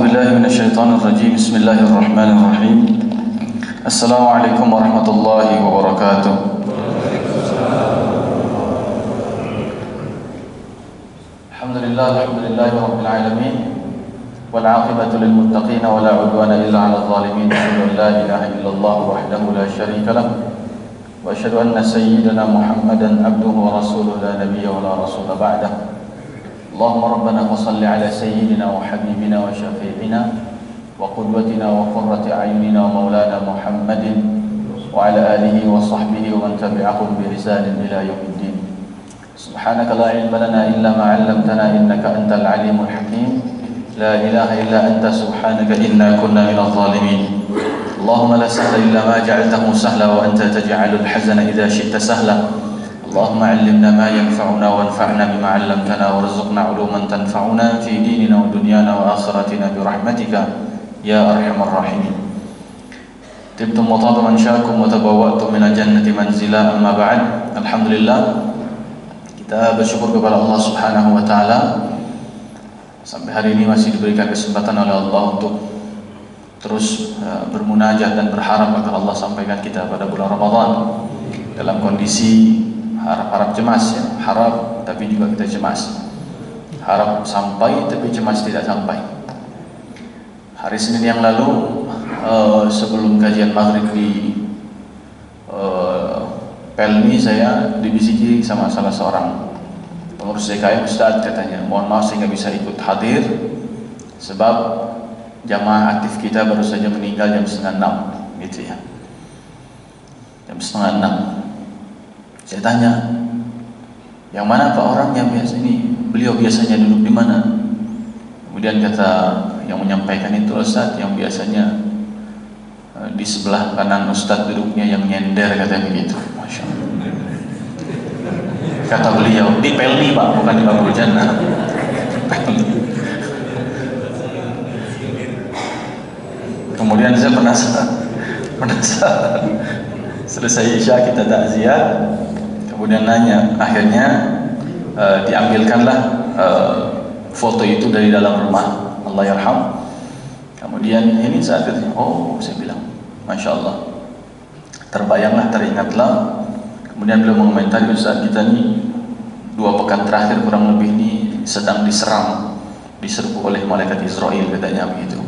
بالله من الشيطان الرجيم. بسم الله الرحمن الرحيم. السلام عليكم ورحمة الله وبركاته. الحمد لله رب العالمين، والعاقبة للمتقين ولا عدوان إلا على الظالمين. أشهد أن لا إله إلا الله وحده لا شريك له، وأشهد أن سيدنا محمدا عبده ورسوله لا نبي ولا رسول بعده. اللهم ربنا صل على سيدنا وحبيبنا وشفيعنا وقدوتنا وقرة أعيننا ومولانا محمد وعلى آله وصحبه ومن تبعهم بإحسان إلى يوم الدين. سبحانك لا علم لنا إلا ما علمتنا إنك أنت العليم الحكيم. لا إله إلا أنت سبحانك إنا كنا من الظالمين. اللهم لا سهل إلا ما جعلته سهلا وأنت تجعل الحزن إذا شئت سهلا. اللهم علمنا ما ينفعنا وانفعنا بما علمتنا وارزقنا علوما تنفعنا في ديننا ودنيانا وآخرتنا برحمتك يا أرحم الراحمين. طبتم وطاب منشاكم وتبوأتم من الجنة منزلا. أما بعد. Alhamdulillah, kita bersyukur kepada Allah Subhanahu wa taala sampai hari ini masih diberikan kesempatan oleh Allah untuk terus bermunajat dan berharap agar Allah sampaikan kita pada bulan Ramadan dalam kondisi harap cemas, ya. Harap tapi juga kita cemas. Harap sampai tapi cemas tidak sampai. Hari Senin yang lalu sebelum kajian maghrib di Pelni, saya dibisiki sama salah seorang pengurus DKM, Ustadz, katanya, mohon maaf saya nggak bisa ikut hadir sebab jamaah aktif kita baru saja meninggal jam 5:30, gitu ya. Jam 5:30. Saya tanya, yang mana Pak orang yang biasa ini? Beliau biasanya duduk di mana? Kemudian kata yang menyampaikan itu, Ustadz, yang biasanya di sebelah kanan Ustadz duduknya yang nyender, katanya begitu. Masya Allah. Kata beliau, di Pelni Pak, bukan di Babul Jannah. Pelni. Kemudian saya penasaran. Selesai Isya kita takziah. Kemudian nanya, akhirnya diambilkanlah foto itu dari dalam rumah, Allah yarham. Kemudian ini saat itu, oh, saya bilang, Masya Allah, terbayanglah, teringatlah. Kemudian beliau mengomentari, Ustaz, kita ini 2 pekan terakhir kurang lebih ini sedang diserbu oleh malaikat Israel, katanya begitu.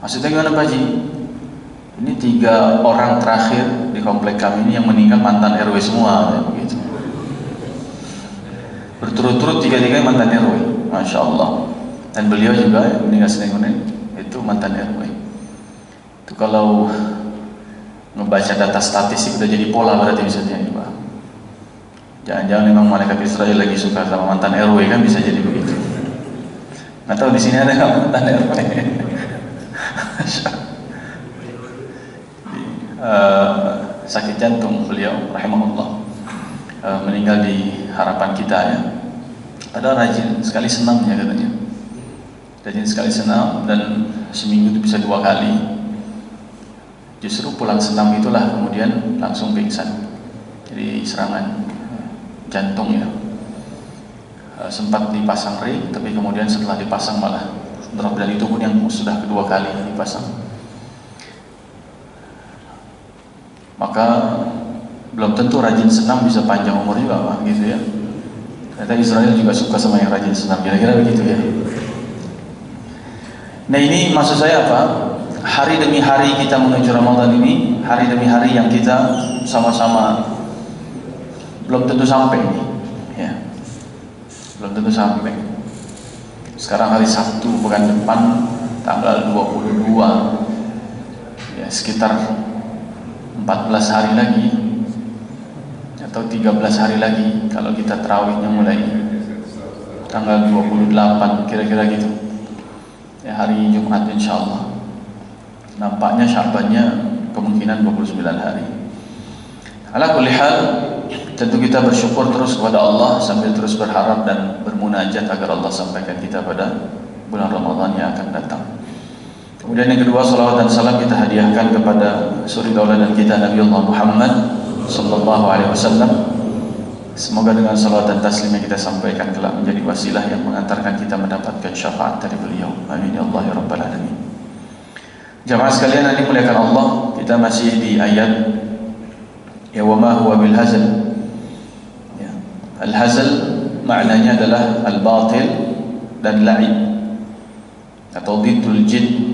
Maksudnya gimana Pak Haji? Ini 3 orang terakhir di komplek kami ini yang meninggal mantan RW semua, ya, begitu. Berturut-turut 3-3 mantan RW, Masya Allah. Dan beliau juga meninggal Senin itu mantan RW. Itu kalau ngebaca data statistik udah jadi pola berarti bisa jadi Pak. Jangan-jangan memang malaikat Israel lagi suka sama mantan RW, kan bisa jadi begitu. Nggak tahu di sini ada nggak mantan RW? Sakit jantung beliau rahimahullah, meninggal di harapan kita, ya. Padahal rajin sekali senam, ya, katanya. Rajin sekali senam dan seminggu itu bisa 2 kali. Justru pulang senam itulah kemudian langsung pingsan. Jadi serangan jantung, ya. Sempat dipasang ring, tapi kemudian setelah dipasang malah drop, dan itu pun yang sudah kedua kali dipasang. Maka belum tentu rajin senam bisa panjang umur juga Pak, gitu ya. Ternyata Israel juga suka sama yang rajin senam, kira-kira begitu, ya. Nah, ini maksud saya apa? Hari demi hari kita menuju Ramadan ini, hari demi hari yang kita sama-sama belum tentu sampai ini, ya. Belum tentu sampai. Sekarang hari Sabtu pekan depan tanggal 22, ya, sekitar 14 hari lagi atau 13 hari lagi kalau kita tarawihnya mulai tanggal 28, kira-kira gitu, ya, hari Jumat insyaallah. Nampaknya Sya'bannya kemungkinan 29 hari. Ala kulli hal, tentu kita bersyukur terus kepada Allah sambil terus berharap dan bermunajat agar Allah sampaikan kita pada bulan Ramadan yang akan datang. Kemudian yang kedua, salawat dan salam kita hadiahkan kepada suri tauladan kita Nabi Allah Muhammad sallallahu alaihi wasallam, Semoga dengan salawat dan taslim yang kita sampaikan kelak menjadi wasilah yang mengantarkan kita mendapatkan syafaat dari beliau. Amin ya Allah ya Rabbal Alamin. Jamaah sekalian yang dimuliakan Allah, kita masih di ayat ya wa ma huwa bil hazl. Ya. Al-hazl maknanya adalah al-batil dan la'ib atau diddul jid.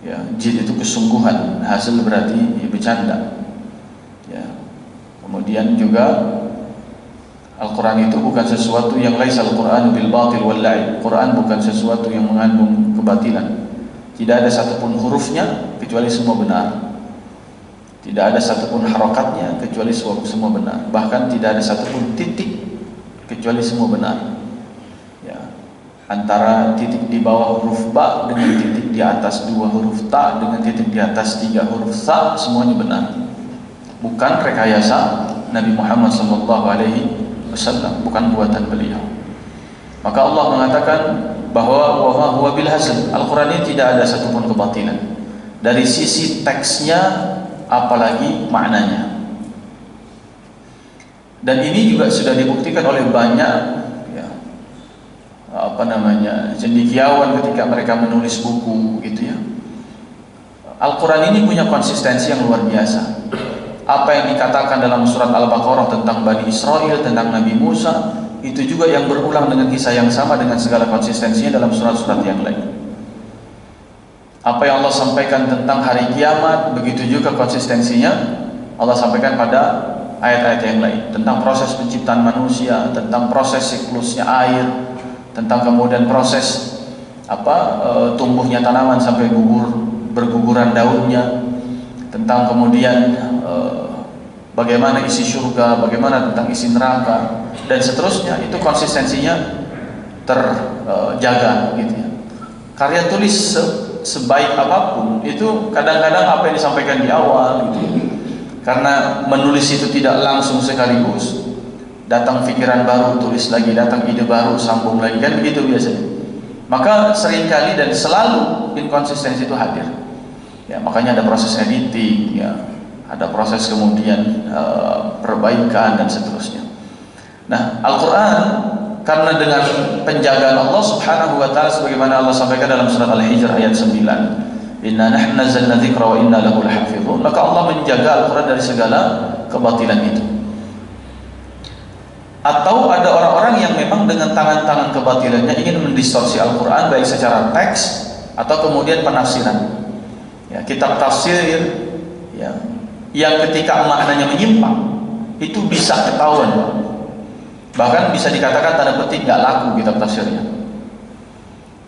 Ya, jid itu kesungguhan, hazl berarti ya, bercanda. Ya. Kemudian juga Al-Quran itu bukan sesuatu yang laisa al-Quran bil batil wal la'ib. Quran bukan sesuatu yang mengandung kebatilan. Tidak ada satupun hurufnya kecuali semua benar. Tidak ada satupun harokatnya kecuali semua benar. Bahkan tidak ada satupun titik kecuali semua benar. Ya. Antara titik di bawah huruf ba dengan titik di atas 2 huruf ta dengan titik di atas 3 huruf sa, semuanya benar. Bukan rekayasa Nabi Muhammad SAW, bukan buatan beliau. Maka Allah mengatakan bahwa wa huwa bil hazl. Al-Quran ini tidak ada satupun kebatilan dari sisi teksnya apalagi maknanya. Dan ini juga sudah dibuktikan oleh banyak ya, cendekiawan ketika mereka menulis buku gitu ya. Al-Quran ini punya konsistensi yang luar biasa. Apa yang dikatakan dalam surat Al-Baqarah tentang Bani Israel, tentang Nabi Musa, itu juga yang berulang dengan kisah yang sama dengan segala konsistensinya dalam surat-surat yang lain. Apa yang Allah sampaikan tentang hari kiamat, begitu juga konsistensinya Allah sampaikan pada ayat-ayat yang lain. Tentang proses penciptaan manusia, tentang proses siklusnya air, tentang kemudian proses tumbuhnya tanaman sampai berguguran daunnya, tentang kemudian bagaimana isi surga, bagaimana tentang isi neraka, dan seterusnya. Itu konsistensinya terjaga gitu ya. Karya tulis sebaik apapun itu kadang-kadang apa yang disampaikan di awal gitu ya. Karena menulis itu tidak langsung sekaligus, datang pikiran baru tulis lagi, datang ide baru sambung lagi, kan begitu biasanya. Maka seringkali dan selalu inkonsistensi itu hadir ya. Makanya ada proses editing ya, ada proses kemudian perbaikan dan seterusnya. Nah, Al-Quran karena dengan penjagaan Allah Subhanahu wa taala sebagaimana Allah sampaikan dalam surat Al-Hijr ayat 9, inna nahnu nazzalna dzikra wa inna lahu lahafizun, maka Allah menjaga Al-Quran dari segala kebatilan itu. Atau ada orang-orang yang memang dengan tangan-tangan kebatilannya ingin mendistorsi Al-Quran baik secara teks atau kemudian penafsiran ya, kitab tafsir ya, yang ketika maknanya menyimpang itu bisa ketahuan, bahkan bisa dikatakan tanda petik gak laku kitab tafsirnya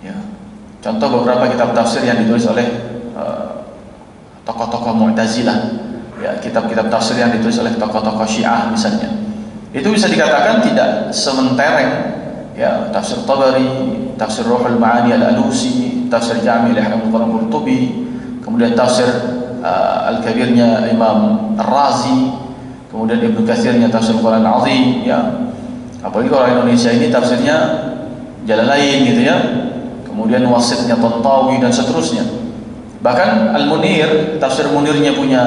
ya. Contoh beberapa kitab tafsir yang ditulis oleh tokoh-tokoh Mu'tazilah ya, kitab-kitab tafsir yang ditulis oleh tokoh-tokoh Syiah misalnya, itu bisa dikatakan tidak sementereng ya, tafsir Tabari, tafsir Ruhul Ma'ani Al-Alusi, tafsir Jami' al-Ahkam Al-Qurtubi, kemudian tafsir Al-Kabirnya Imam Ar-Razi, kemudian Ibnu Katsirnya tafsir Quran Azim ya. Apalagi orang Indonesia ini tafsirnya jalan lain gitu ya. Kemudian Wasitnya Tantawi dan seterusnya. Bahkan Al-Munir, tafsir Munirnya punya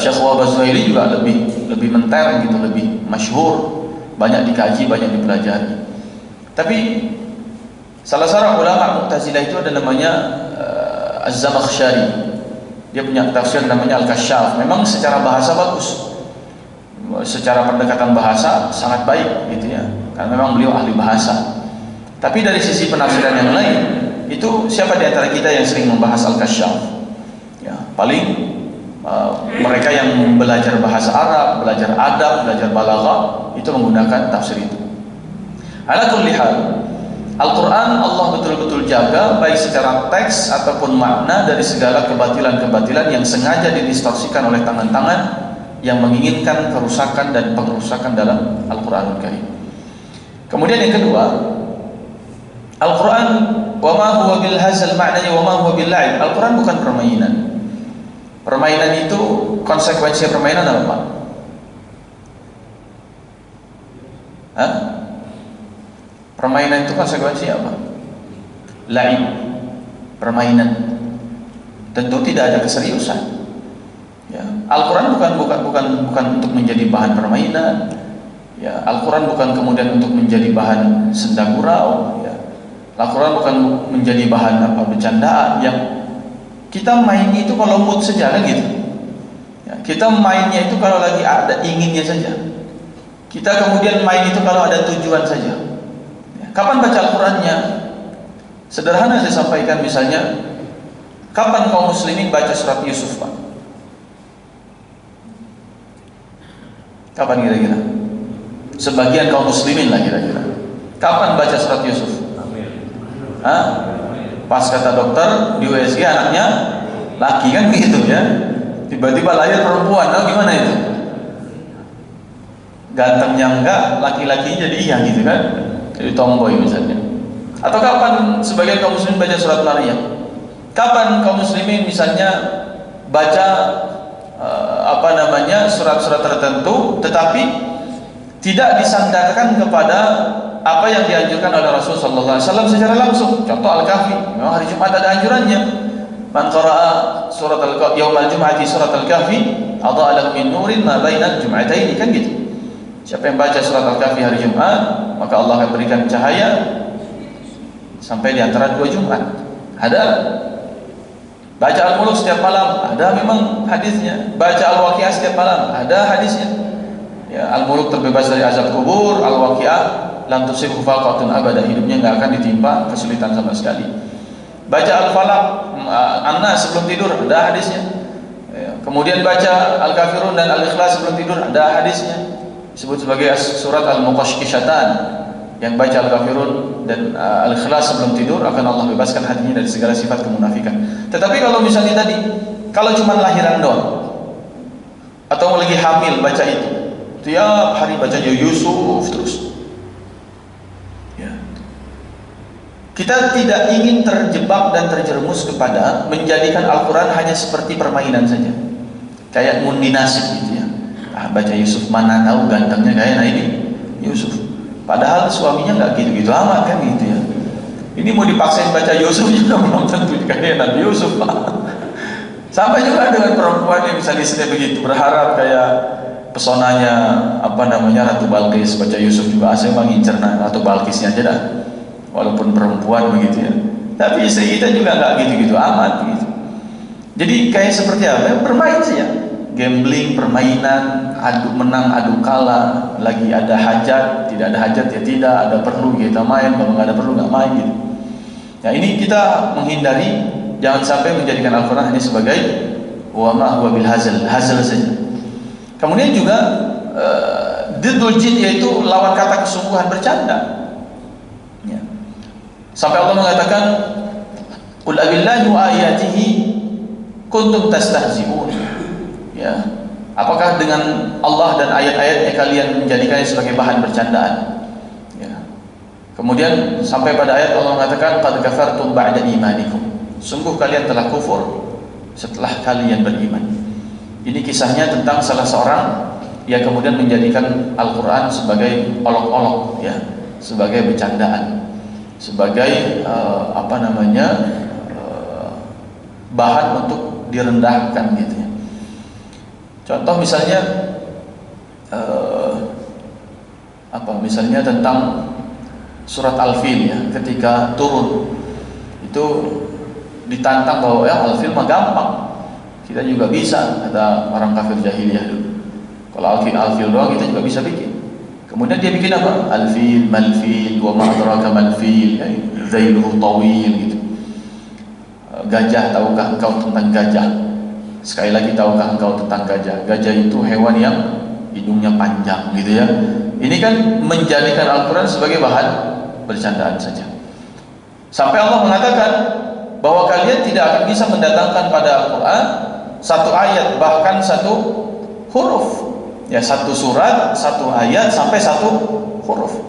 Syekh Wahbah Zuhaili juga lebih mentereng gitu, lebih masyhur, banyak dikaji, banyak dipelajari. Tapi salah seorang ulama Mu'tazilah itu ada namanya Az-Zamakhsyari. Dia punya tafsir namanya Al-Kasyaf. Memang secara bahasa bagus, secara pendekatan bahasa sangat baik gitu ya, karena memang beliau ahli bahasa. Tapi dari sisi penafsiran yang lain, itu siapa di antara kita yang sering membahas Al-Kasyaf ya? Paling mereka yang belajar bahasa Arab, belajar adab, belajar balaghah, itu menggunakan tafsir itu. Ala kulli hal, Al-Quran Allah betul-betul jaga baik secara teks ataupun makna dari segala kebatilan-kebatilan yang sengaja didistorsikan oleh tangan-tangan yang menginginkan kerusakan dan pengerusakan dalam Al-Quranul Karim. Kemudian yang kedua, Al-Quran wa ma huwa bil hazl, maknanya wa ma huwa bil la'ib. Al-Quran bukan permainan. Permainan itu konsekuensi permainan apa? Hah? Permainan itu konsekuensi apa? La'ib, permainan. Tentu tidak ada keseriusan ya. Al-Quran bukan untuk menjadi bahan permainan. Ya, Al-Quran bukan kemudian untuk menjadi bahan senda gurau. Ya. Al-Quran bukan menjadi bahan bercandaan yang kita main itu kalau mood saja kan gitu. Ya, kita mainnya itu kalau lagi ada inginnya saja. Kita kemudian main itu kalau ada tujuan saja. Ya, kapan baca Al-Qurannya? Sederhana saya sampaikan, misalnya kapan kaum muslimin baca surat Yusuf, Pak? Kapan kira-kira? Sebagian kaum muslimin lah kira-kira. Kapan baca surat Yusuf? Hah? Pas kata dokter di USG anaknya laki kan begitu ya. Tiba-tiba lahir perempuan, oh gimana itu? Gantengnya enggak, laki-laki jadi iya gitu kan? Jadi tomboy misalnya. Atau kapan sebagian kaum muslimin baca surat Maryam? Kapan kaum muslimin misalnya baca surat-surat tertentu, tetapi tidak disandarkan kepada apa yang dianjurkan oleh Rasulullah SAW secara langsung. Contoh Al-Kahfi, memang hari Jumat ada anjurannya. Man qara'a surat al-Kahfi yaumal jum'ati surat Al-Kahfi adha'a lahu min nurin ma bainal jum'ataini, kan gitu. Siapa yang baca surat Al-Kahfi hari Jumat, maka Allah akan berikan cahaya sampai di antara dua Jumat. Ada. Baca Al-Mulk setiap malam, ada memang hadisnya. Baca Al-Waqiah setiap malam, ada hadisnya. Ya, Al-Mulk terbebas dari azab kubur, Al-Waqiah lam tusibhu faqatun abada, hidupnya enggak akan ditimpa kesulitan sama sekali. Baca Al-Falaq, An-Nas sebelum tidur, ada hadisnya. Ya, kemudian baca Al-Kafirun dan Al-Ikhlas sebelum tidur, ada hadisnya. Disebut sebagai surat Al-Muqashqishatan. Yang baca Al-Kafirun dan Al-Ikhlas sebelum tidur akan Allah bebaskan hatinya dari segala sifat kemunafikan. Tetapi kalau misalnya tadi, kalau cuma lahiran doang atau lagi hamil baca itu, tiap hari bacanya Yusuf terus. Ya. Kita tidak ingin terjebak dan terjerumus kepada menjadikan Al-Quran hanya seperti permainan saja, kayak ngundi nasib gitu ya. Baca Yusuf, mana tahu gantengnya kayak nah ini Yusuf. Padahal suaminya nggak gitu-gitu amat kan gitu ya. Ini mau dipaksain baca Yusuf juga belum tentu kayak Nabi Yusuf, Pak. Sampai juga dengan perempuan yang misalnya istri begitu berharap kayak pesonanya Ratu Balkis, baca Yusuf juga asal mengincar Ratu Balkisnya aja dah. Walaupun perempuan begitu ya. Tapi istri kita juga nggak gitu-gitu amat gitu. Jadi kayak seperti apa? Bermain saja. Gambling, permainan, adu menang, adu kalah, lagi ada hajat, tidak ada hajat ya tidak, ada perlu kita main, kalau nggak ada perlu nggak main gitu. Nah ini kita menghindari, jangan sampai menjadikan Al-Quran hanya sebagai wa ma huwa bil hazal saja. Kemudian juga diddul jid, yaitu lawan kata kesungguhan, bercanda. Ya. Sampai Allah mengatakan, qul abillahi wa ayatihi kuntum tastahzi'un. Ya, apakah dengan Allah dan ayat-ayatnya kalian menjadikannya sebagai bahan bercandaan? Ya. Kemudian sampai pada ayat Allah mengatakan qad kafartum ba'da imanikum. Sungguh kalian telah kufur setelah kalian beriman. Ini kisahnya tentang salah seorang yang kemudian menjadikan Al-Quran sebagai olok-olok, ya, sebagai bercandaan, sebagai bahan untuk direndahkan gitu ya. Contoh misalnya misalnya tentang surat Al-Fil ya, ketika turun itu ditantang bahwa ya Al-Fil mah gampang, kita juga bisa, kata orang kafir jahiliyah dulu. Kalau Al-Fil doang kita juga bisa bikin. Kemudian dia bikin apa? Al-Fil, mal-fil, wa ma adraka mal-fil, ya, dhailuhu tawil gitu. Gajah, tahukah engkau tentang gajah? Sekali lagi, tahukah engkau tentang gajah? Gajah itu hewan yang hidungnya panjang gitu ya. Ini kan menjadikan Al-Quran sebagai bahan bercandaan saja. Sampai Allah mengatakan bahwa kalian tidak akan bisa mendatangkan pada Al-Quran satu ayat, bahkan satu huruf, ya, satu surat, satu ayat sampai satu huruf,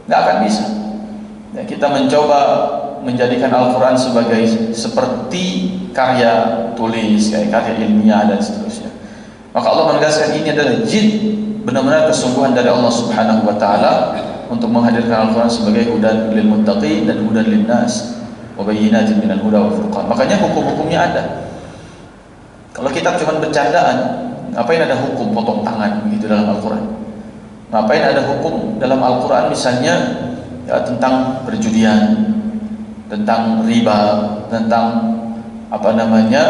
nggak akan bisa. Ya, kita mencoba menjadikan Al-Quran sebagai seperti karya tulis, kayak karya ilmiah dan seterusnya. Maka Allah menegaskan ini adalah jid, benar-benar kesungguhan dari Allah Subhanahu wa taala untuk menghadirkan Al-Quran sebagai hudan lil muttaqin dan hudan lin nas wa bayyinatin minal huda wal furqan. Makanya hukum-hukumnya ada. Kalau kitab cuma bercandaan, ngapain ada hukum potong tangan begitu dalam Al-Quran? Ngapain ada hukum dalam Al-Quran misalnya ya, tentang perjudian, tentang riba, tentang apa namanya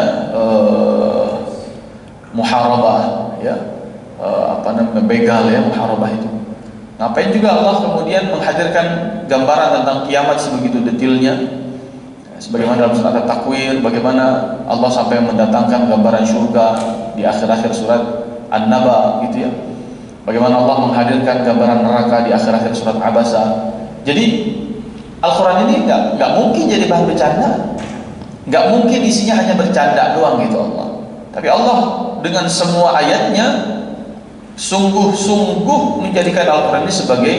muharabah, ya, apa namanya begal, ya, muharabah itu. Ngapain juga Allah kemudian menghadirkan gambaran tentang kiamat sebegitu detailnya, sebagaimana dalam surat At-Takwir, bagaimana Allah sampai mendatangkan gambaran surga di akhir-akhir surat An-Naba gitu ya. Bagaimana Allah menghadirkan gambaran neraka di akhir-akhir surat Abasa. Jadi Al-Quran ini nggak mungkin jadi bahan bercanda, nggak mungkin isinya hanya bercanda doang gitu Allah. Tapi Allah dengan semua ayatnya sungguh-sungguh menjadikan Al-Quran ini sebagai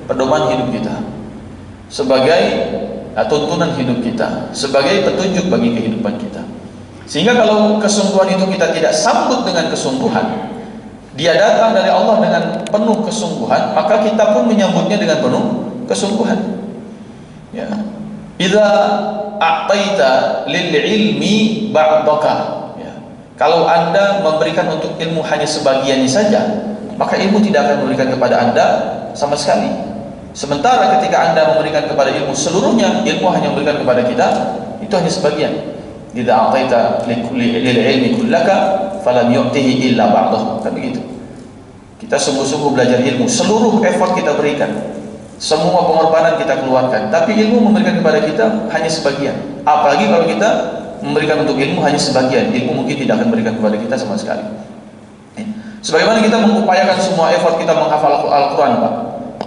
pedoman hidup kita, sebagai tuntunan hidup kita, sebagai petunjuk bagi kehidupan kita. Sehingga kalau kesungguhan itu kita tidak sambut dengan kesungguhan, dia datang dari Allah dengan penuh kesungguhan, maka kita pun menyambutnya dengan penuh kesungguhan. Ya, idza a'taita lil ilmi ba'daka, ya. Kalau Anda memberikan untuk ilmu hanya sebagiannya saja, maka ilmu tidak akan memberikan kepada Anda sama sekali. Sementara ketika Anda memberikan kepada ilmu seluruhnya, ilmu hanya memberikan kepada kita itu hanya sebagian. Idza a'taita lil ilmi kullaka falam yu'tihi illa ba'dahu. Kan begitu. Kita sungguh-sungguh belajar ilmu, seluruh effort kita berikan, semua pengorbanan kita keluarkan, tapi ilmu memberikan kepada kita hanya sebagian. Apalagi kalau kita memberikan untuk ilmu hanya sebagian, ilmu mungkin tidak akan memberikan kepada kita sama sekali. Sebagaimana kita mengupayakan semua effort kita menghafal Al-Quran, Pak,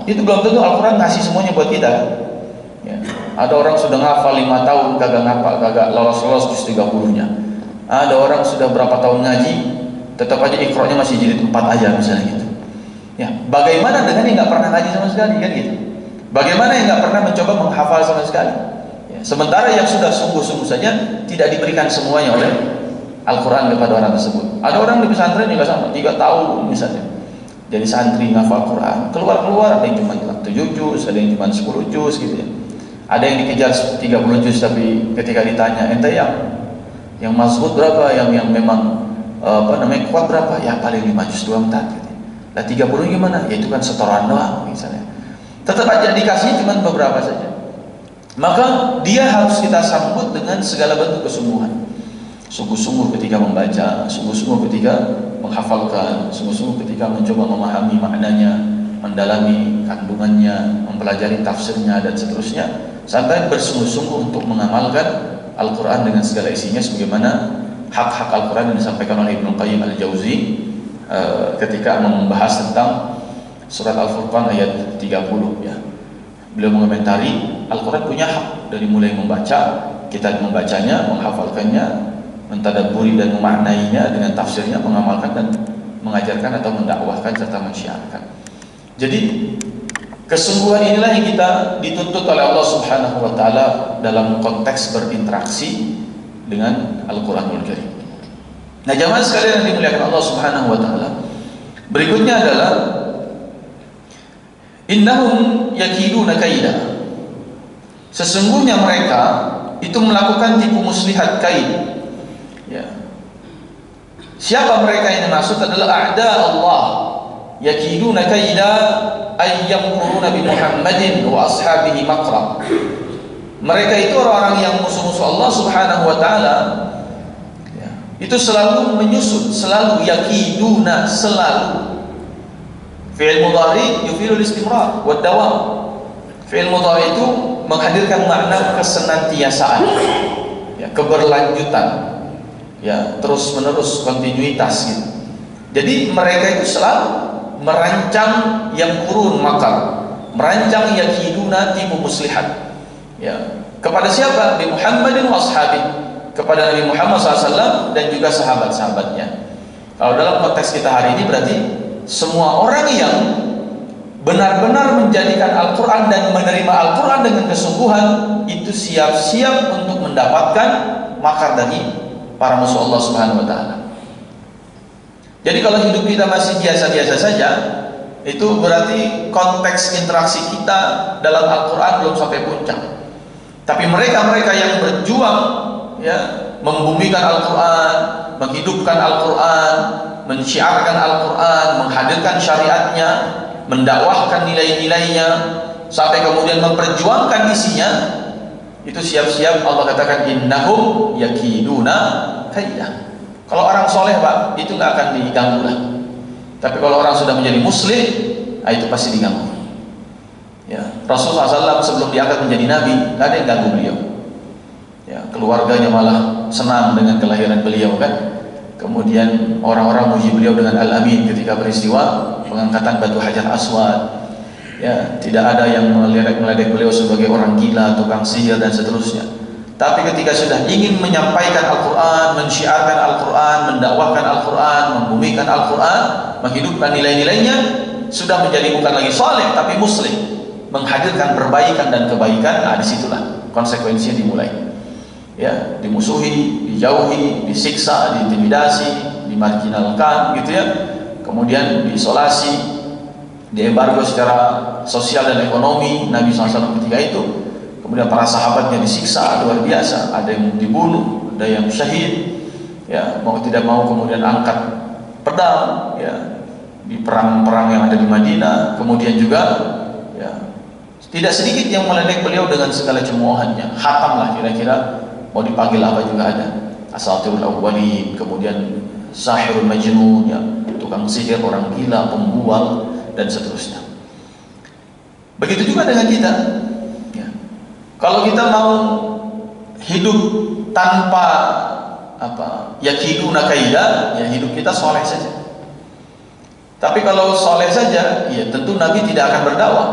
itu belum tentu Al-Quran ngasih semuanya buat kita. Ya. Ada orang sudah ngafal 5 tahun kagak ngapal, kagak lolos-lolos juz 30-nya. Ada orang sudah berapa tahun ngaji, tetap aja Iqra-nya masih jilid 4 aja misalnya gitu. Ya, bagaimana dengan yang nggak pernah ngaji sama sekali, kan gitu? Bagaimana yang nggak pernah mencoba menghafal sama sekali? Ya, sementara yang sudah sungguh-sungguh saja tidak diberikan semuanya oleh Al-Quran kepada orang tersebut. Ada orang di pesantren juga sama, 3 tahun misalnya jadi santri ngafal Quran, keluar-keluar ada yang cuma 7 juz, ada yang cuma 10 juz gitu ya. Ada yang dikejar 30 juz, tapi ketika ditanya, ente yang mazhud berapa, yang memang apa namanya kuat berapa? Ya paling 5 juz doang gitu. Lah 30 gimana? Ya itu kan setoran doang misalnya. Tetap aja dikasih cuma beberapa saja. Maka dia harus kita sambut dengan segala bentuk kesungguhan. Sungguh-sungguh ketika membaca, sungguh-sungguh ketika menghafalkan, sungguh-sungguh ketika mencoba memahami maknanya, mendalami kandungannya, mempelajari tafsirnya dan seterusnya, sampai bersungguh-sungguh untuk mengamalkan Al-Quran dengan segala isinya sebagaimana hak-hak Al-Quran yang disampaikan oleh Ibnu Qayyim Al-Jauzi ketika membahas tentang surat Al-Furqan ayat 30 ya. Beliau mengomentari Al-Quran punya hak dari mulai membaca, kita membacanya, menghafalkannya, mentadabburi dan memaknainya dengan tafsirnya, mengamalkan dan mengajarkan atau mendakwahkan serta mensyiarkan. Jadi kesungguhan inilah yang kita dituntut oleh Allah Subhanahu wa taala dalam konteks berinteraksi dengan Al-Qur'anul Karim. Nah, jamaah sekalian yang dimuliakan Allah Subhanahu wa taala, berikutnya adalah innahum yakiduna kaida. Sesungguhnya mereka itu melakukan tipu muslihat kaid. Ya. Siapa mereka yang dimaksud adalah a'da Allah. Yakiduna kaida ay yamkuruna bi Muhammadin wa ashabihi makra. Mereka itu orang-orang yang musuh-musuh Allah Subhanahu wa taala. Itu selalu menyusun, selalu yakiduna, selalu. Fi'il mudhari yufidul istimrar wa dawam. Fi'il mudhari itu menghadirkan makna kesenantiasaan, ya, keberlanjutan, ya, terus menerus, kontinuitas gitu. Jadi mereka itu selalu merancang yang kurun makar, merancang yakiduna tipu muslihat, ya, kepada siapa? Bi Muhammadin wa ashabihi, kepada Nabi Muhammad SAW dan juga sahabat-sahabatnya. Kalau dalam konteks kita hari ini berarti semua orang yang benar-benar menjadikan Al-Quran dan menerima Al-Quran dengan kesungguhan, itu siap-siap untuk mendapatkan makar dari para musuh Allah Subhanahu wa taala. Jadi kalau hidup kita masih biasa-biasa saja, itu berarti konteks interaksi kita dalam Al-Quran belum sampai puncak. Tapi mereka-mereka yang berjuang, ya, membumikan Al-Quran, menghidupkan Al-Quran, mensyiarkan Al-Quran, menghadirkan syariatnya, mendakwahkan nilai-nilainya, sampai kemudian memperjuangkan isinya, itu siap-siap Allah katakan innahum yakiduna kaidah. Kalau orang soleh Pak, itu nggak akan diganggu lah. Tapi kalau orang sudah menjadi muslim, itu pasti diganggu. Ya, Rasulullah SAW sebelum diangkat menjadi nabi, nggak ada yang ganggu beliau. Ya, keluarganya malah senang dengan kelahiran beliau kan. Kemudian orang-orang muji beliau dengan Al-Amin ketika peristiwa pengangkatan batu Hajar Aswad. Ya, tidak ada yang meledek beliau sebagai orang gila, tukang sihir dan seterusnya. Tapi ketika sudah ingin menyampaikan Al-Quran, mensyiarkan Al-Quran, mendakwahkan Al-Quran, membumikan Al-Quran, menghidupkan nilai-nilainya, sudah menjadi bukan lagi saleh tapi muslim, menghadirkan perbaikan dan kebaikan. Nah, disitulah konsekuensinya dimulai. Ya, dimusuhi, dijauhi, disiksa, diintimidasi, dimarginalkan, gitu ya. Kemudian diisolasi, diembargo secara sosial dan ekonomi Nabi SAW ketika itu. Kemudian para sahabatnya disiksa luar biasa, ada yang dibunuh, ada yang syahid. Ya, mau tidak mau kemudian angkat pedang, ya, di perang-perang yang ada di Madinah. Kemudian juga, ya, tidak sedikit yang meledek beliau dengan segala cemoohannya. Hatam lah kira-kira, mau dipanggil apa juga ada. Asatirul awwalin, kemudian sahirul majnun, ya, tukang sihir, orang gila, pembual, dan seterusnya. Begitu juga dengan kita. Ya. Kalau kita mau hidup tanpa yakiduna kaidah, ya hidup kita soleh saja. Tapi kalau soleh saja, ya tentu Nabi tidak akan berdakwah.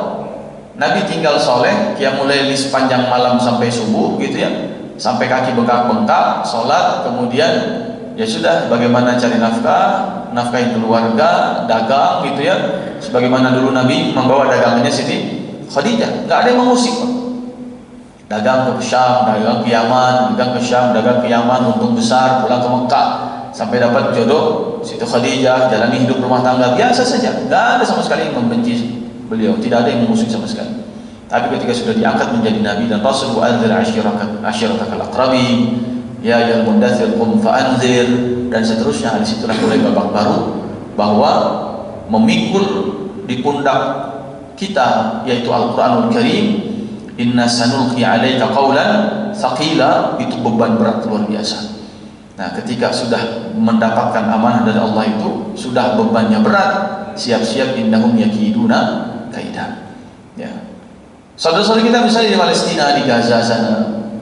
Nabi tinggal soleh, qiyamul lail sepanjang malam sampai subuh, gitu ya, sampai kaki bengkak-bengkak, sholat, kemudian ya sudah, bagaimana cari nafkah, nafkahin keluarga, dagang, gitu ya. Sebagaimana dulu Nabi membawa dagangannya Siti Khadijah, nggak ada yang mengusik, Pak. Dagang ke Syam, dagang ke Yaman, dagang ke Syam, dagang ke Yaman, untung besar, pulang ke Mekah, sampai dapat jodoh Siti Khadijah, jalani hidup rumah tangga biasa saja, nggak ada sama sekali yang membenci beliau, tidak ada yang mengusik sama sekali. Tapi ketika sudah diangkat menjadi Nabi dan Rasul, wa'anzir ashiratakal aqrabin, ya ayyuhal mudaththir qum fa'anzir, dan seterusnya. Di situlah mulai babak baru, bahwa memikul di pundak kita yaitu Al-Qur'anul Karim, inna sanulqi 'alaika qawlan thaqila, itu beban berat luar biasa. Nah, ketika sudah mendapatkan amanah dari Allah itu, sudah bebannya berat, siap-siap innahum yakiduna kaidah. Ya. Saudara-saudara kita misalnya di Palestina, di Gaza sana,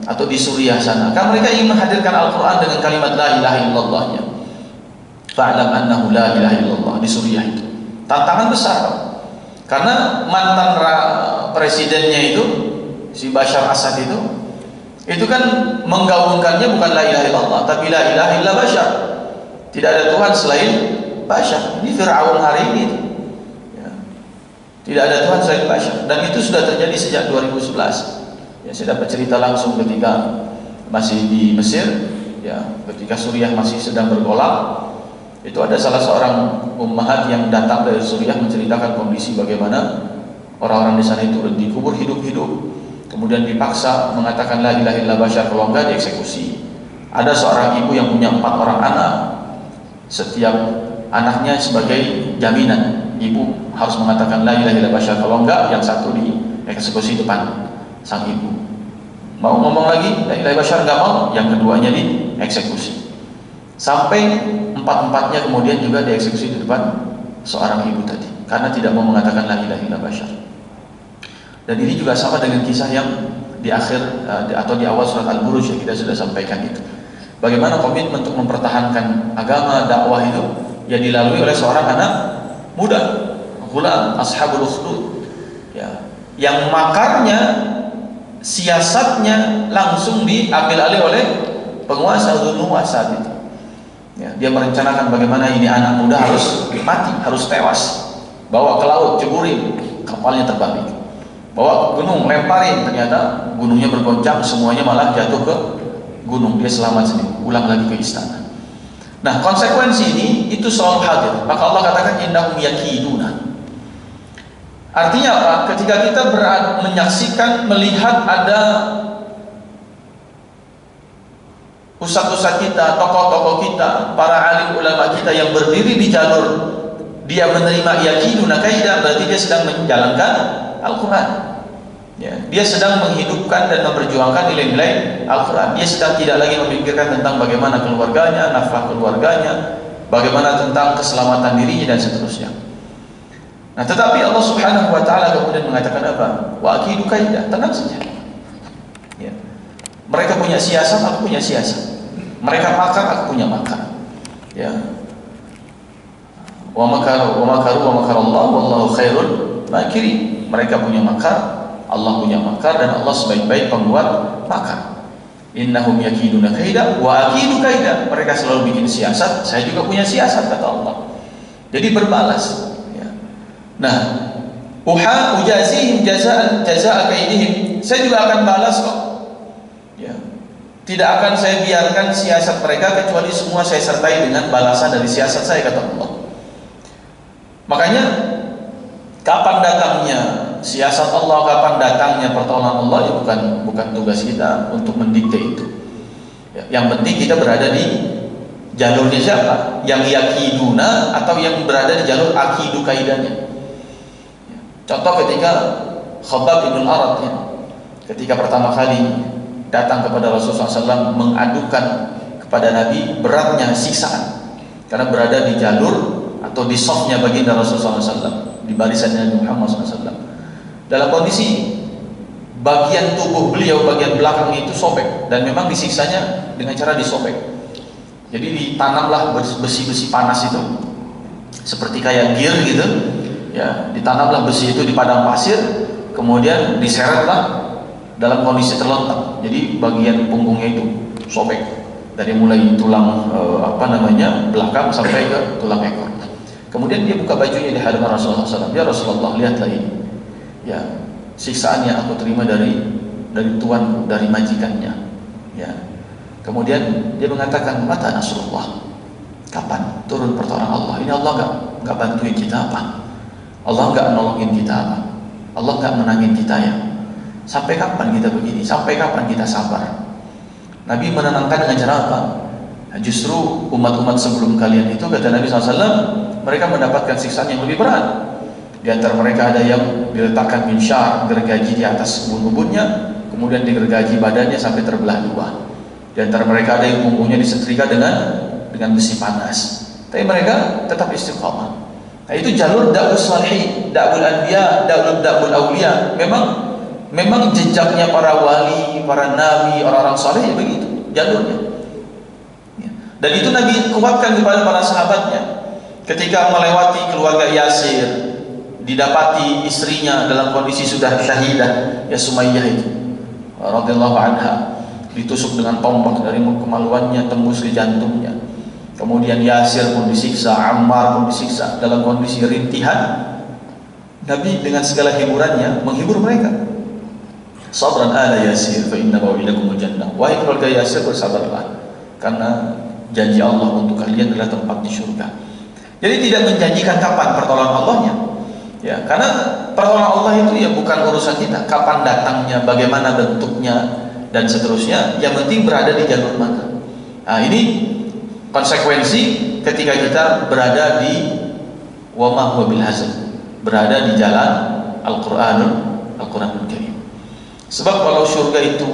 atau di Suriah sana, kan mereka ingin menghadirkan Al-Quran dengan kalimat la ilaha illallahnya. Fa'lam annahu la ilaha illallah di Suriah itu. Tantangan besar, karena mantan presidennya itu, si Bashar Assad itu kan menggaungkannya bukan la ilaha illallah, tapi la ilaha illa Bashar. Tidak ada Tuhan selain Bashar. Ini Fir'aun hari ini. Tidak ada Tuhan selain Bashar, dan itu sudah terjadi sejak 2011. Ya, saya dapat cerita langsung ketika masih di Mesir, ya, ketika Suriah masih sedang bergolak. Itu ada salah seorang ummahat yang datang dari Suriah menceritakan kondisi bagaimana orang-orang di sana itu dikubur hidup-hidup, kemudian dipaksa mengatakan la ilaha illa Bashar, kalau enggak dieksekusi. Ada seorang ibu yang punya 4 orang anak, setiap anaknya sebagai jaminan, ibu harus mengatakan la ilaha illa Bashar, kalau enggak yang satu dieksekusi depan sang ibu. Mau ngomong lagi la ilaha illa Bashar, enggak mau, yang keduanya dieksekusi. Sampai 4-empatnya kemudian juga dieksekusi di depan seorang ibu tadi, karena tidak mau mengatakan la ilaha illa Bashar. Dan ini juga sama dengan kisah yang di akhir atau di awal surat Al-Buruj yang kita sudah sampaikan itu. Bagaimana komitmen untuk mempertahankan agama, dakwah itu yang dilalui oleh seorang anak muda, ghulam, ashabul ukhdud, ya, yang makarnya, siasatnya langsung diambil alih oleh penguasa Dzunnuwas saat itu. Ya, dia merencanakan bagaimana ini anak muda harus mati, harus tewas, bawa ke laut, ceburin, kapalnya terbalik, bawa ke gunung, lemparin, ternyata gunungnya bergoncang, semuanya malah jatuh ke gunung, dia selamat sendiri, pulang lagi ke istana. Nah, konsekuensi ini itu selalu hadir. Maka Allah katakan innahum yakiduna. Artinya apa? Ketika kita menyaksikan, melihat ada ustaz-ustaz kita, tokoh-tokoh kita, para alim ulama kita yang berdiri di jalur dia menerima yakiduna kaidah, berarti dia sedang menjalankan Al-Quran. Ya, dia sedang menghidupkan dan memperjuangkan nilai-nilai Al-Quran. Dia sedang tidak lagi memikirkan tentang bagaimana keluarganya, nafkah keluarganya, bagaimana tentang keselamatan dirinya dan seterusnya. Nah, tetapi Allah Subhanahu wa taala kemudian mengatakan apa? Wa aqidu kaidah, tenang saja. Ya. Mereka punya siasat, aku punya siasat. Mereka makar, aku punya makar. Ya. Wa makaru wa makarallahu wallahu khairul makirin. Mereka punya makar, Allah punya makar, dan Allah sebaik-baik pembuat makar. Innahum yakiduna kaida wa akidu kaida. Mereka selalu bikin siasat, saya juga punya siasat, kata Allah. Jadi berbalas. Ya. Nah, ujazihim jazaa kaidihim. Saya juga akan balas kok. Ya. Tidak akan saya biarkan siasat mereka, kecuali semua saya sertai dengan balasan dari siasat saya, kata Allah. Makanya kapan datangnya siasat Allah, kapan datangnya pertolongan Allah, ya bukan tugas kita untuk mendikte itu. Ya, yang penting kita berada di jalurnya siapa? Yang yakiduna atau yang berada di jalur akidu kaidahnya. Ya, contoh ketika Khabbab bin Al-Arat, ya, ketika pertama kali datang kepada Rasulullah SAW mengadukan kepada Nabi beratnya siksaan karena berada di jalur atau di softnya baginda Rasulullah SAW, di barisan Nabi Muhammad SAW, dalam kondisi bagian tubuh beliau, bagian belakang itu sobek, dan memang disiksanya dengan cara disobek. Jadi ditanamlah besi-besi panas itu seperti kayak gear gitu, ya, ditanamlah besi itu di padang pasir, kemudian diseretlah dalam kondisi terlentang. Jadi bagian punggungnya itu sobek dari mulai tulang belakang sampai ke tulang ekor. Kemudian dia buka bajunya di hadapan Rasulullah SAW. Ya Rasulullah, lihatlah ini. Ya, siksaan yang aku terima dari tuanku, dari majikannya. Ya. Kemudian dia mengatakan, mata Nasrullah. Kapan turun pertolongan Allah? Ini Allah nggak bantuin kita apa? Allah nggak nolongin kita apa? Allah nggak menangin kita ya? Sampai kapan kita begini? Sampai kapan kita sabar? Nabi menenangkan dengan cara apa? Justru umat-umat sebelum kalian itu, kata Nabi SAW, mereka mendapatkan siksaan yang lebih berat. Di antara mereka ada yang diletakkan minsyar, gergaji di atas ubun-ubunnya, kemudian digergaji badannya sampai terbelah dua. Di antara mereka ada yang punggungnya disetrika dengan besi panas. Tapi mereka tetap istiqamah. Nah, itu jalur da'wul salihin, da'wul anbiya, da'wul awliya. Memang jejaknya para wali, para nabi, orang-orang saleh ya begitu jalurnya. Dan itu Nabi kuatkan kepada para sahabatnya. Ketika melewati keluarga Yasir, didapati istrinya dalam kondisi sudah syahidah, ya Sumayyah itu radhiyallahu anha, ditusuk dengan tombak, dari kemaluannya tembus ke jantungnya. Kemudian Yasir pun disiksa, Ammar pun disiksa dalam kondisi rintihan. Nabi dengan segala hiburannya menghibur mereka. Sabran ala Yasir fa inna maw'idakumul jannah. Wahai keluarga Yasir, bersabarlah, karena janji Allah untuk kalian adalah tempat di surga. Jadi tidak menjanjikan kapan pertolongan Allahnya, ya, karena pertolongan Allah itu ya bukan urusan kita, kapan datangnya, bagaimana bentuknya, dan seterusnya. Yang penting berada di jalur mana. Nah, ini konsekuensi ketika kita berada di wa ma huwa bil hazan, berada di jalan Al-Qur'anul Karim. Sebab kalau surga itu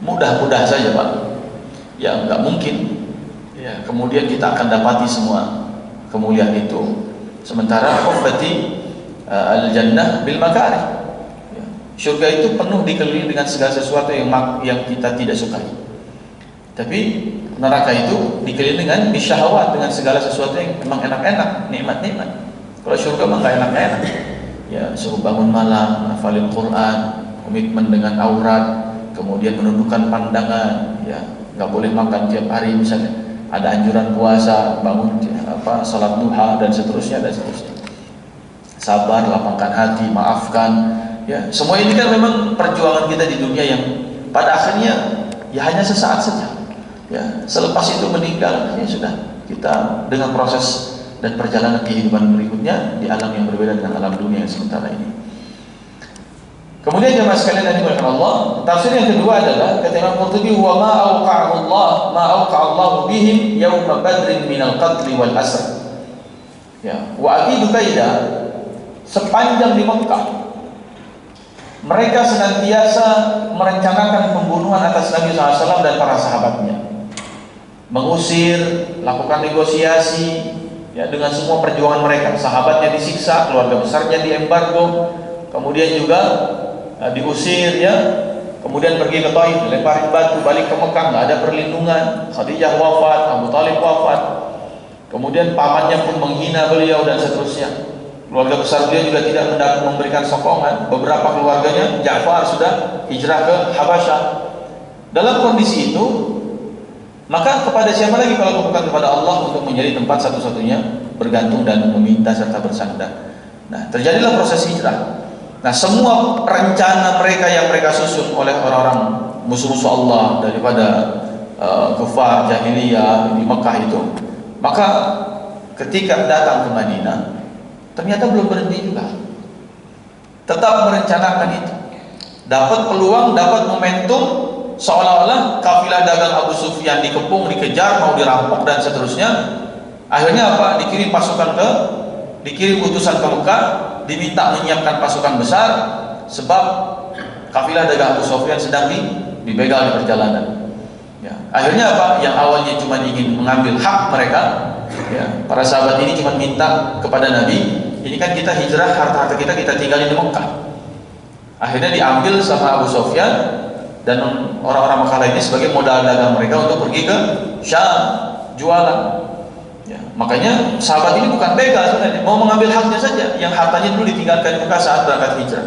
mudah-mudah saja, Pak, ya nggak mungkin. Ya, kemudian kita akan dapati semua kemuliaan itu. Sementara ummati al-jannah bil makarih. Ya, surga itu penuh dikelilingi dengan segala sesuatu yang kita tidak sukai. Tapi neraka itu dikelilingi dengan bisyahawat, dengan segala sesuatu yang memang enak-enak, nikmat-nikmat. Kalau surga memang nggak enak-enak. Ya, suruh bangun malam, hafalin Quran, komitmen dengan aurat, kemudian menundukkan pandangan, ya, nggak boleh makan tiap hari misalnya, ada anjuran puasa, bangun salat duha, dan seterusnya. Sabar, lapangkan hati, maafkan, ya, semua ini kan memang perjuangan kita di dunia yang pada akhirnya ya hanya sesaat saja, ya, selepas itu meninggal, ya sudah, kita dengan proses dan perjalanan kehidupan berikutnya di alam yang berbeda dengan alam dunia yang sementara ini. Kemudian jemaah sekalian yang dimuliakan Allah, tafsir yang kedua adalah kata Imam Qurtubi, wa ma awqa'ahu Allah ma auqa'allahu bihim yauma badrin minal qatli wal asr. Ya, wa aqidu kaida, sepanjang di Mekah mereka senantiasa merencanakan pembunuhan atas Nabi SAW dan para sahabatnya, mengusir, lakukan negosiasi, ya, dengan semua perjuangan mereka. Sahabatnya disiksa, keluarga besarnya diembargo, kemudian juga diusir, ya, kemudian pergi ke Taif, lemparin batu, balik ke Mekah, nggak ada perlindungan. Khadijah wafat, Abu Talib wafat, kemudian pamannya pun menghina beliau dan seterusnya. Keluarga besar beliau juga tidak memberikan sokongan. Beberapa keluarganya, Ja'far sudah hijrah ke Habasyah. Dalam kondisi itu, maka kepada siapa lagi kalau bukan kepada Allah untuk menjadi tempat satu-satunya bergantung dan meminta serta bersandar. Nah, terjadilah proses hijrah. Nah, semua rencana mereka yang mereka susun oleh orang-orang musuh-musuh Allah daripada kufar jahiliyah di Mekah itu, maka ketika datang ke Madinah, ternyata belum berhenti juga, tetap merencanakan itu. Dapat peluang, dapat momentum, seolah-olah kafilah dagang Abu Sufyan dikepung, dikejar, mau dirampok dan seterusnya. Akhirnya apa? Dikirim utusan ke Mekah, diminta menyiapkan pasukan besar, sebab kafilah dagang Abu Sufyan sedang dibegal di perjalanan. Ya. Akhirnya apa? Yang awalnya cuma ingin mengambil hak mereka, ya, para sahabat ini cuma minta kepada Nabi, ini kan kita hijrah, harta-harta kita tinggalin di Mekah. Akhirnya diambil sama Abu Sufyan dan orang-orang Mekah lainnya sebagai modal dagang mereka untuk pergi ke Syam jualan. Ya, makanya sahabat ini bukan begal sebenarnya, mau mengambil haknya saja, yang hartanya dulu ditinggalkan di Mekah saat berangkat hijrah,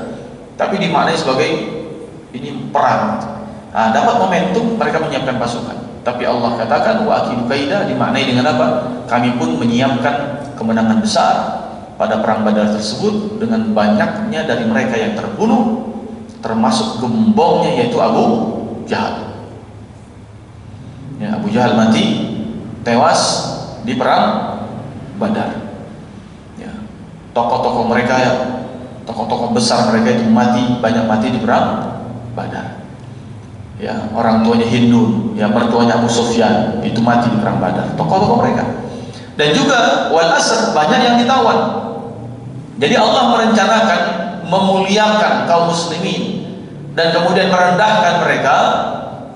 tapi dimaknai sebagai ini perang. Nah, dapat momentum mereka menyiapkan pasukan. Tapi Allah katakan wa aqidu kaida, dimaknai dengan apa? Kami pun menyiapkan kemenangan besar pada perang Badar tersebut dengan banyaknya dari mereka yang terbunuh, termasuk gembongnya yaitu Abu Jahal. Ya, Abu Jahal mati, tewas di perang Badar. Ya, tokoh-tokoh mereka, ya, tokoh-tokoh besar mereka itu banyak mati di perang Badar. Ya, orang tuanya Hindun, ya, mertuanya Abu Sufyan itu mati di perang Badar. Tokoh-tokoh mereka. Dan juga wal asr, banyak yang ditawan. Jadi Allah merencanakan memuliakan kaum muslimin dan kemudian merendahkan mereka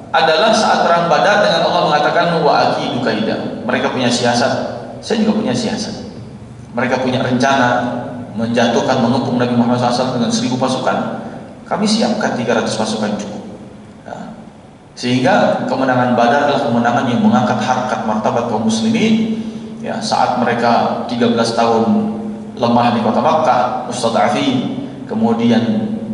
adalah saat perang Badar, dengan Allah mengatakan wa aqidu kaida. Mereka punya siasat, saya juga punya siasat. Mereka punya rencana menjatuhkan, mengepung Nabi Muhammad SAW dengan 1000 pasukan. Kami siapkan 300 pasukan cukup. Nah, sehingga kemenangan Badar adalah kemenangan yang mengangkat harkat martabat kaum muslimin. Ya, saat mereka 13 tahun lemah di kota Makkah, mustad'afin, kemudian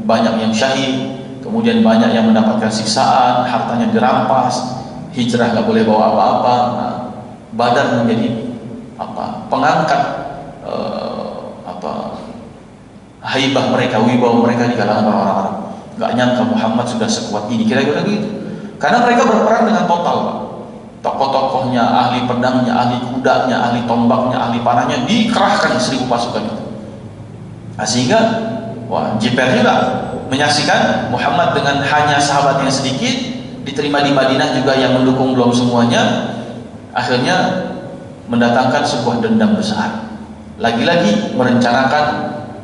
banyak yang syahid, kemudian banyak yang mendapatkan siksaan, hartanya dirampas, hijrah nggak boleh bawa apa-apa. Nah, Badar menjadi apa? Pengangkat haibah mereka, wibawa mereka di kalangan orang-orang Arab. Nggak nyangka Muhammad sudah sekuat ini, kira-kira gitu. Karena mereka berperang dengan total, Pak. Tokoh-tokohnya, ahli pedangnya, ahli kudanya, ahli tombaknya, ahli panahnya dikerahkan 1000 pasukan itu. Nah, sehingga jiper juga menyaksikan Muhammad dengan hanya sahabat yang sedikit, diterima di Madinah juga yang mendukung belum semuanya, akhirnya mendatangkan sebuah dendam besar. Lagi-lagi merencanakan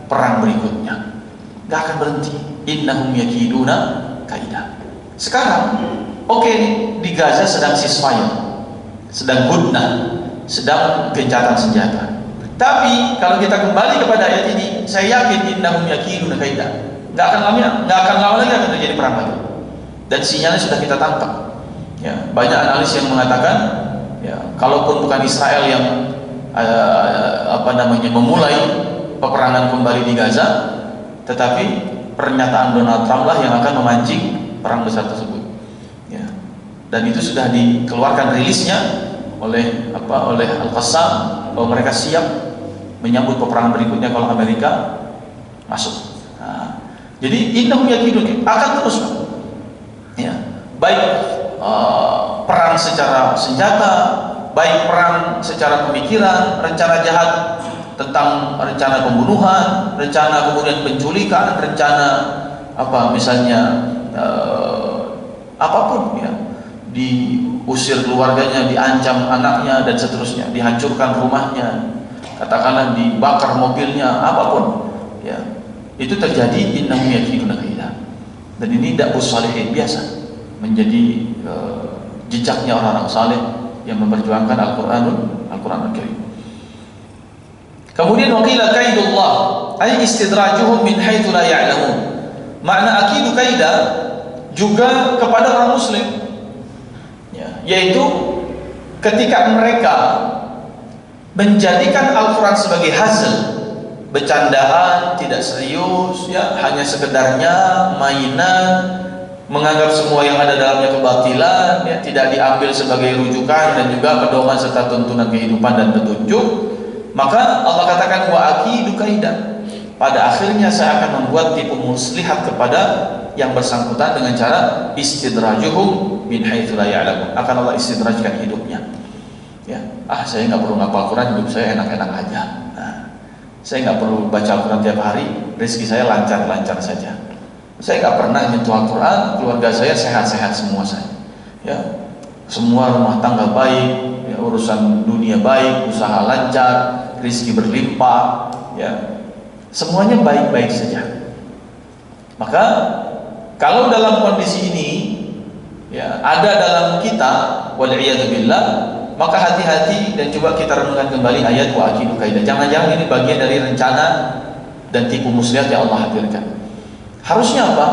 perang berikutnya. Gak akan berhenti. Innahum yakiduna kaida. Sekarang oke, di Gaza sedang ceasefire, sedang hudnah, sedang gencatan senjata. Tapi kalau kita kembali kepada ayat ini, saya yakin innahum yakiduna kaida. Nggak akan lama lagi akan terjadi perang lagi. Dan sinyalnya sudah kita tangkap. Ya, banyak analis yang mengatakan, ya, kalaupun bukan Israel yang memulai peperangan kembali di Gaza, tetapi pernyataan Donald Trump lah yang akan memancing perang besar tersebut. Dan itu sudah dikeluarkan rilisnya oleh Al-Qassam bahwa mereka siap menyambut peperangan berikutnya kalau Amerika masuk. Nah, jadi innahum yakidun akan terus, ya, baik perang secara senjata, baik perang secara pemikiran, rencana jahat tentang rencana pembunuhan, rencana kemudian penculikan, rencana misalnya apapun, ya, diusir keluarganya, diancam anaknya dan seterusnya, dihancurkan rumahnya, katakanlah dibakar mobilnya, apapun, ya, itu terjadi. Innahum yakiduna kaida. Dan ini da'bus salihin biasa menjadi jejaknya orang-orang saleh yang memperjuangkan Al-Qur'anul Karim. Kemudian waqila kaidullah ay istidrajuhum min haitsu la ya'lamun. Makna akidu kaida juga kepada orang muslim, ya, yaitu ketika mereka menjadikan Al-Quran sebagai hasil bercandaan, tidak serius, ya, hanya sekedarnya mainan, menganggap semua yang ada dalamnya kebatilan, ya, tidak diambil sebagai rujukan dan juga pedoman serta tuntunan kehidupan dan petunjuk. Maka Allah katakan wa akidu kaidah. Pada akhirnya saya akan membuat tipu muslihat kepada yang bersangkutan dengan cara istidrajuhum min haitsu la ya'lamun. Akan Allah istidrajkan hidupnya. Ya, saya nggak perlu ngapal Quran, hidup saya enak-enak aja. Saya nggak perlu baca Al-Quran tiap hari, rezeki saya lancar-lancar saja. Saya nggak pernah nyentuh Al-Quran, keluarga saya sehat-sehat semua saya. Ya, semua rumah tangga baik, ya, urusan dunia baik, usaha lancar, rezeki berlimpah, ya, semuanya baik-baik saja. Maka kalau dalam kondisi ini, ya, ada dalam kita, wal'iyadzubillah, maka hati-hati dan coba kita renungkan kembali ayat wa akidu kaidah. Jangan-jangan ini bagian dari rencana dan tipu muslihat yang Allah hadirkan. Harusnya apa?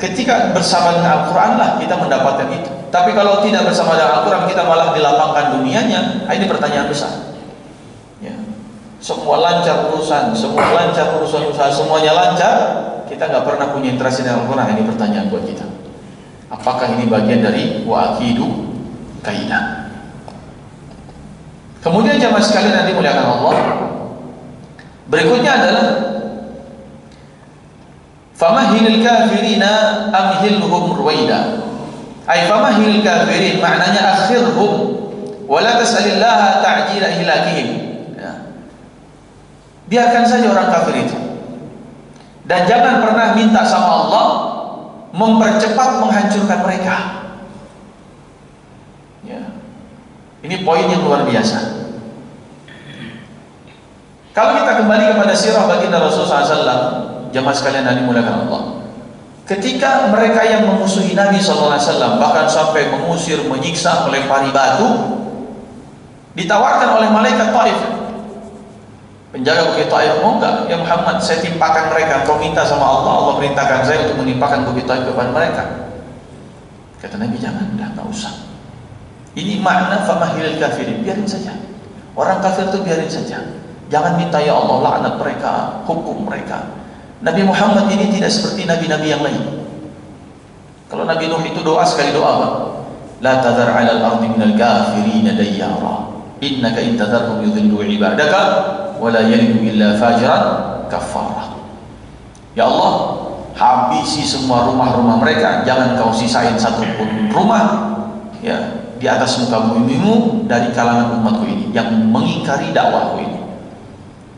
Ketika bersama dengan Al-Quran lah kita mendapatkan itu. Tapi kalau tidak bersama dengan Al-Quran, kita malah dilapangkan dunianya. Ini pertanyaan besar. Ya. Semua lancar urusan, semua lancar urusan usaha, semuanya lancar. Kita nggak pernah punya interaksi dengan Al-Quran. Ini pertanyaan buat kita. Apakah ini bagian dari wa akidu kaidah? Kemudian jamaah sekalian yang dimuliakan Allah, berikutnya adalah famahilil kafirina amhilhum ruwaida. Ay famahilil kafirin, maknanya akhirhum wa la tas'alillaha ta'jila ihlakihim. Ya. Biarkan saja orang kafir itu, dan jangan pernah minta sama Allah mempercepat menghancurkan mereka. Ya. Ini poin yang luar biasa. Kalau kita kembali kepada sirah baginda Rasulullah SAW, jamaah sekalian yang dimuliakan Allah, ketika mereka yang memusuhi Nabi SAW bahkan sampai mengusir, menyiksa, melempari batu, ditawarkan oleh malaikat Taif, penjaga bukit Taif, mau enggak ya Muhammad, saya timpakan mereka. Kau minta sama Allah, Allah perintahkan saya untuk menimpakan bukit Taif kepada mereka. Kata Nabi, jangan, dah, tak usah. Ini makna famahilil kafirin, biarin saja. Orang kafir itu biarin saja. Jangan minta ya Allah laknat mereka, hukum mereka. Nabi Muhammad ini tidak seperti nabi-nabi yang lain. Kalau Nabi Nuh itu doa sekali doa apa? La tadhar 'alal ardi minal kafirin dayyara. Innaka in tadharhum yudhillu 'ibadaka wa la yalidu illa fajiran kafara. Ya Allah, habisi semua rumah-rumah mereka, jangan kau sisain satu pun rumah, ya, di atas muka bumimu dari kalangan umatku ini yang mengingkari dakwahku ini.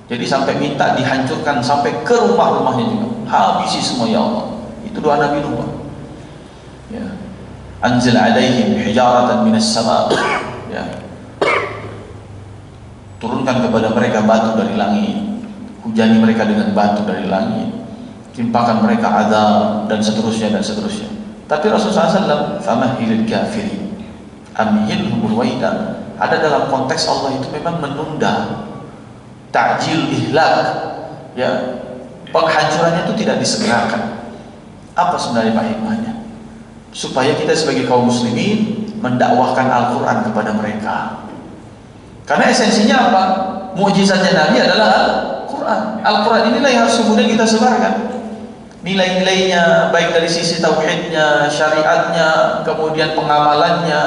Jadi sampai minta dihancurkan sampai ke rumah-rumahnya juga. Habisi semua ya Allah. Itu doa Nabi Nuh. Ya. Anzil alaihim hijaratan minas sama. Ya. Turunkan kepada mereka batu dari langit. Hujani mereka dengan batu dari langit. Timpakan mereka azab dan seterusnya dan seterusnya. Tapi Rasulullah SAW famahilil kafirin amhilhum ruwaida, ada dalam konteks Allah itu memang menunda, ta'jil ihlak, ya, penghancurannya itu tidak disegerakan. Apa sebenarnya Pak hikmahnya? Supaya kita sebagai kaum muslimin mendakwahkan Al-Quran kepada mereka. Karena esensinya apa? Mukjizatnya Nabi adalah Al-Quran. Al-Quran inilah yang harus kemudian kita sebarkan. Nilai-nilainya, baik dari sisi tauhidnya, syariatnya, kemudian pengamalannya,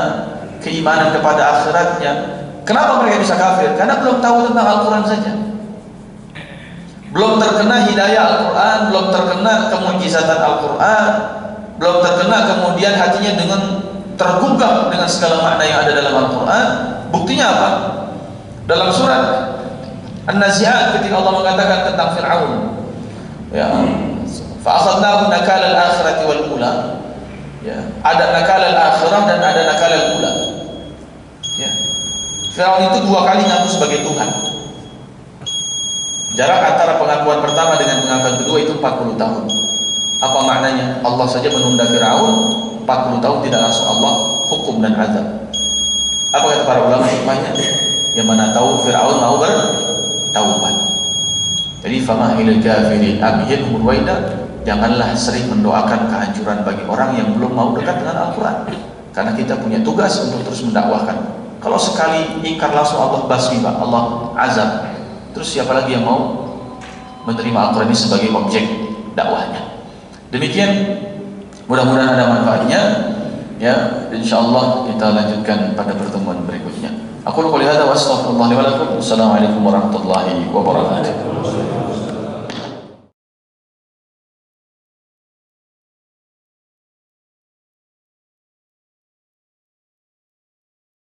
keimanan kepada akhiratnya. Kenapa mereka bisa kafir? Karena belum tahu tentang Al-Quran saja. Belum terkena hidayah Al-Quran, belum terkena kemujizatan Al-Quran, belum terkena kemudian hatinya dengan tergugah dengan segala makna yang ada dalam Al-Quran. Buktinya apa? Dalam surat An-Nazi'at ketika Allah mengatakan tentang Fir'aun, ya, fa'akhadnahu nakal al-akhirati wal ula. Ya, ada nakal al-akhirah dan ada nakal al-ula. Firaun itu 2 kali ngaku sebagai Tuhan. Jarak antara pengakuan pertama dengan pengakuan kedua itu 40 tahun. Apa maknanya? Allah saja menunda Firaun 40 tahun tidak langsung Allah hukum dan azab. Apa kata para ulama hikmahnya? Yang mana tahu Firaun mau bertaubat. Jadi famahilil kafirin amhilhum ruwaida, janganlah sering mendoakan kehancuran bagi orang yang belum mau dekat dengan Al-Quran. Karena kita punya tugas untuk terus mendakwahkan. Kalau sekali ingkar langsung Allah basmi, Allah azab. Terus siapa lagi yang mau menerima Al-Quran ini sebagai objek dakwahnya? Demikian, mudah-mudahan ada manfaatnya. Ya, insyaallah kita lanjutkan pada pertemuan berikutnya. Aku qouli hadza wa astaghfirullah li wa lakum. Wassalamualaikum warahmatullahi wabarakatuh.